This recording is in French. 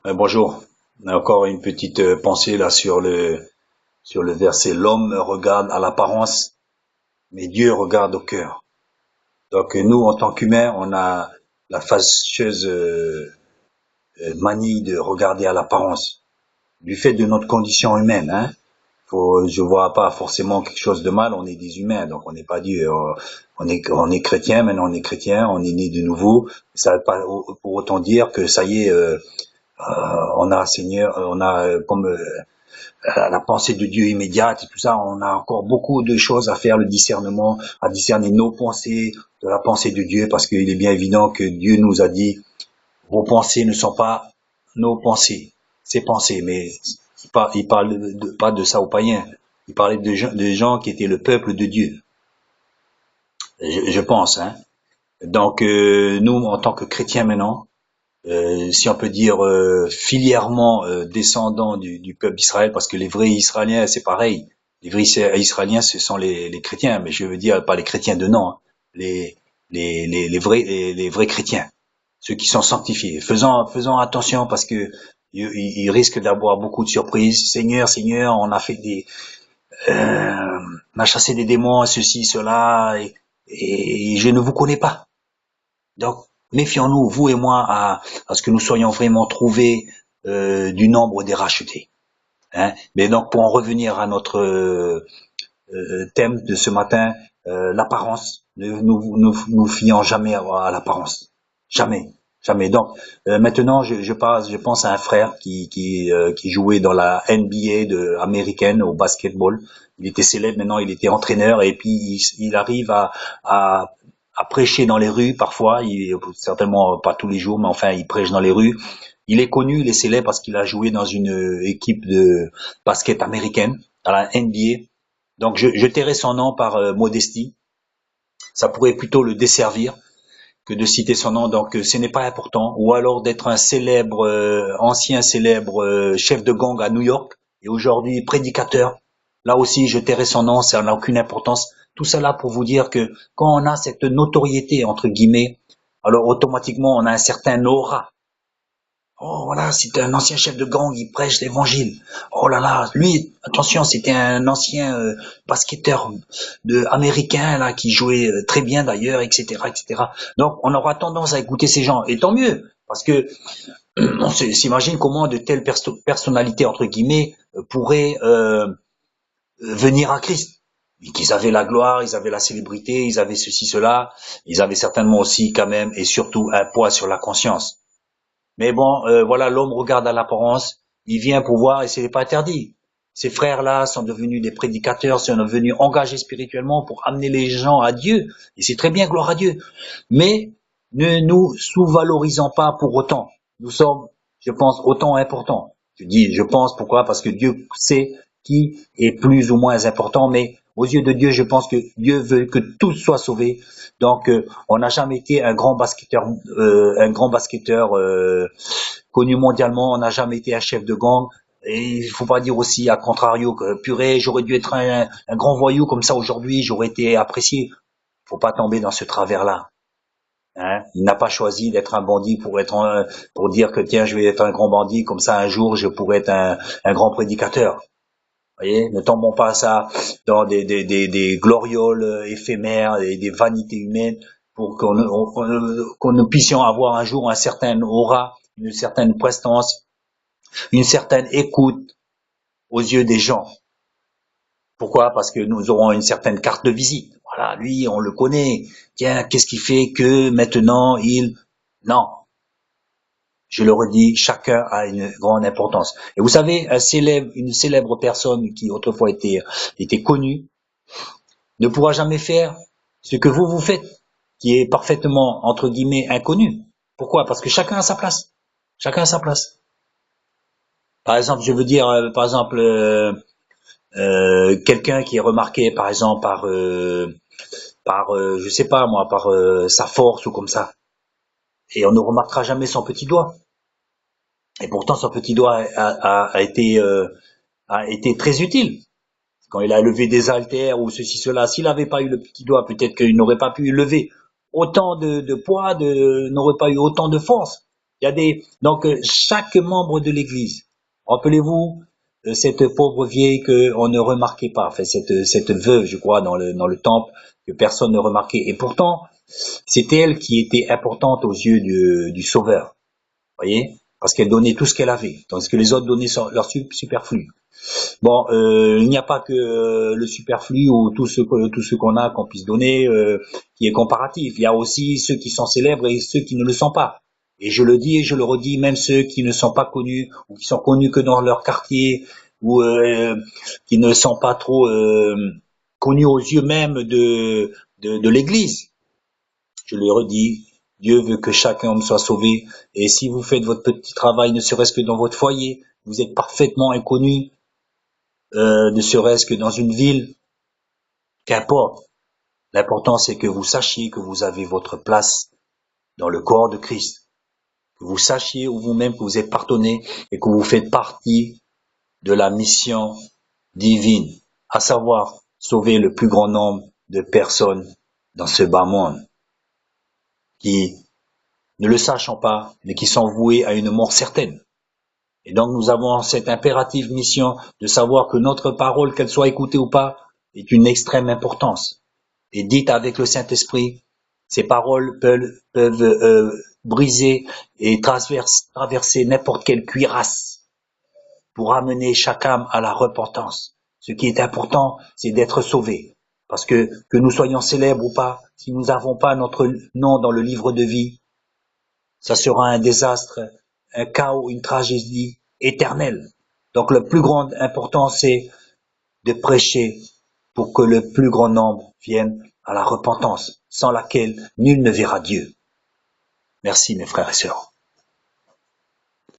Bonjour. Encore une petite pensée là sur le verset. L'homme regarde à l'apparence, mais Dieu regarde au cœur. Donc nous, en tant qu'humains, on a la fâcheuse manie de regarder à l'apparence, du fait de notre condition humaine. Hein. Je vois pas forcément quelque chose de mal. On est des humains, donc on n'est pas Dieu. On est chrétien. Maintenant, on est chrétien. On est né de nouveau. Ça veut pas pour autant dire que ça y est. On a Seigneur, on a comme la pensée de Dieu immédiate et tout ça, on a encore beaucoup de choses à faire, le discernement, à discerner nos pensées de la pensée de Dieu, parce qu'il est bien évident que Dieu nous a dit, vos pensées ne sont pas nos pensées, ses pensées, mais il parle pas de ça aux païens, il parlait de gens qui étaient le peuple de Dieu, je pense. Hein. Donc nous, en tant que chrétiens maintenant, si on peut dire filièrement descendants du peuple d'Israël, parce que les vrais Israéliens, c'est pareil. Les vrais Israéliens, ce sont les chrétiens, mais je veux dire pas les chrétiens de nom, hein. les, les vrais chrétiens, ceux qui sont sanctifiés. Faisons attention parce que ils risquent d'avoir beaucoup de surprises. Seigneur, Seigneur, on a chassé des démons, ceci, cela, et je ne vous connais pas. Donc, méfions-nous, vous et moi, à ce que nous soyons vraiment trouvés du nombre des rachetés. Hein. Mais donc, pour en revenir à notre thème de ce matin, l'apparence, ne nous fions jamais à l'apparence. Jamais. Jamais. Donc, maintenant, je pense à un frère qui jouait dans la NBA américaine au basketball. Il était célèbre maintenant, il était entraîneur et puis il arrive à à prêcher dans les rues parfois, certainement pas tous les jours, mais enfin il prêche dans les rues. Il est connu, il est célèbre parce qu'il a joué dans une équipe de basket américaine, dans la NBA. Donc je tairai son nom par modestie. Ça pourrait plutôt le desservir que de citer son nom. Donc ce n'est pas important. Ou alors d'être un célèbre, ancien célèbre chef de gang à New York et aujourd'hui prédicateur. Là aussi, je tairai son nom, ça n'a aucune importance. Tout cela pour vous dire que quand on a cette notoriété, entre guillemets, alors automatiquement on a un certain aura. Oh voilà, c'était un ancien chef de gang, il prêche l'évangile. Oh là là, lui, attention, c'était un ancien basketteur américain là qui jouait très bien d'ailleurs, etc., etc. Donc on aura tendance à écouter ces gens, et tant mieux, parce que on s'imagine comment de telles personnalités entre guillemets pourraient venir à Christ. Et qu'ils avaient la gloire, ils avaient la célébrité, ils avaient ceci, cela, ils avaient certainement aussi quand même et surtout un poids sur la conscience. Mais bon, voilà, l'homme regarde à l'apparence, il vient pour voir et ce n'est pas interdit. Ces frères-là sont devenus des prédicateurs, sont devenus engagés spirituellement pour amener les gens à Dieu. Et c'est très bien, gloire à Dieu. Mais ne nous sous-valorisons pas pour autant. Nous sommes, je pense, autant importants. Je dis, je pense, pourquoi? Parce que Dieu sait qui est plus ou moins important, mais aux yeux de Dieu, je pense que Dieu veut que tous soient sauvés. Donc, on n'a jamais été un grand basketteur connu mondialement. On n'a jamais été un chef de gang. Et il faut pas dire aussi, à contrario, que purée, j'aurais dû être un grand voyou comme ça aujourd'hui, j'aurais été apprécié. Faut pas tomber dans ce travers-là. Hein. Il n'a pas choisi d'être un bandit pour dire que tiens, je vais être un grand bandit, comme ça un jour je pourrais être un grand prédicateur. Voyez, ne tombons pas ça dans des glorioles éphémères et des vanités humaines pour qu'on nous puissions avoir un jour un certain aura, une certaine prestance, une certaine écoute aux yeux des gens. Pourquoi? Parce que nous aurons une certaine carte de visite. Voilà, lui, on le connaît. Tiens, qu'est-ce qui fait que maintenant Non, je le redis, chacun a une grande importance. Et vous savez, une célèbre personne qui autrefois était connue ne pourra jamais faire ce que vous faites, qui est parfaitement, entre guillemets, inconnu. Pourquoi? Parce que chacun a sa place. Chacun a sa place. Par exemple, je veux dire, par exemple, quelqu'un qui est remarqué, par exemple, je sais pas moi, par sa force ou comme ça. Et on ne remarquera jamais son petit doigt. Et pourtant, son petit doigt a été très utile. Quand il a levé des haltères ou ceci, cela, s'il n'avait pas eu le petit doigt, peut-être qu'il n'aurait pas pu lever autant de poids, n'aurait pas eu autant de force. Il y a chaque membre de l'Église. Rappelez-vous cette pauvre vieille que on ne remarquait pas, enfin cette veuve, je crois, dans le temple que personne ne remarquait. Et pourtant, c'était elle qui était importante aux yeux du Sauveur. Voyez, parce qu'elle donnait tout ce qu'elle avait, tandis que les autres donnaient leur superflu. Bon, il n'y a pas que le superflu ou tout ce qu'on a qu'on puisse donner qui est comparatif. Il y a aussi ceux qui sont célèbres et ceux qui ne le sont pas. Et je le dis et je le redis, même ceux qui ne sont pas connus ou qui sont connus que dans leur quartier ou qui ne sont pas trop connus aux yeux même de l'Église. Je le redis, Dieu veut que chaque homme soit sauvé. Et si vous faites votre petit travail, ne serait-ce que dans votre foyer, vous êtes parfaitement inconnu, ne serait-ce que dans une ville, qu'importe. L'important, c'est que vous sachiez que vous avez votre place dans le corps de Christ. Que vous sachiez ou vous-même que vous êtes pardonné et que vous faites partie de la mission divine, à savoir sauver le plus grand nombre de personnes dans ce bas monde qui, ne le sachant pas, mais qui sont voués à une mort certaine. Et donc nous avons cette impérative mission de savoir que notre parole, qu'elle soit écoutée ou pas, est une extrême importance. Et dite avec le Saint-Esprit, ces paroles peuvent briser et traverser n'importe quelle cuirasse pour amener chaque âme à la repentance. Ce qui est important, c'est d'être sauvé. Parce que nous soyons célèbres ou pas, si nous n'avons pas notre nom dans le livre de vie, ça sera un désastre, un chaos, une tragédie éternelle. Donc le plus grand important, c'est de prêcher pour que le plus grand nombre vienne à la repentance, sans laquelle nul ne verra Dieu. Merci mes frères et sœurs.